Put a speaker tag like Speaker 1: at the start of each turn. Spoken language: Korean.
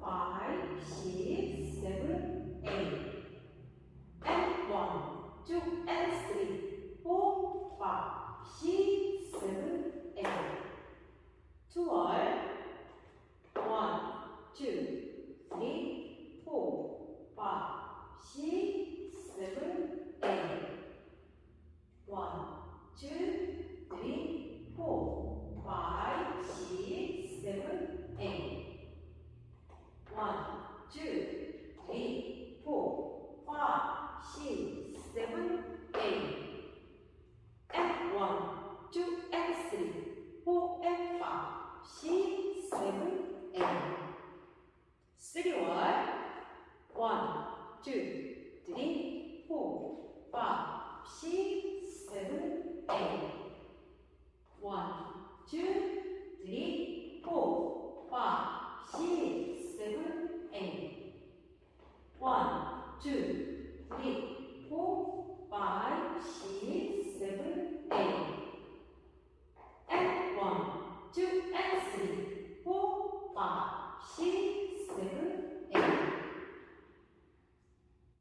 Speaker 1: 5, 6, 7, 8. And 1, 2, and 3, 4, 5, 6, 7, 8. 12. 1, 2, 3, 4, 5, 6, 7, 8. 1, 2, 3, 4, 5, 6, 7, 8. 1, 2, 3, 4, 5, 6, 7, 8. And 1, 2, and 3, 4, and 5, 6, 7, 8. 3 word. 1, 2, 3, 4, 5, 6, 7, 8. 1, 2, 3, 4, 5, 6, 7, 8. 1, 2, 3, 4, 5, 6, 7, 8. And 1, 2, and 3, 4, 5, 6,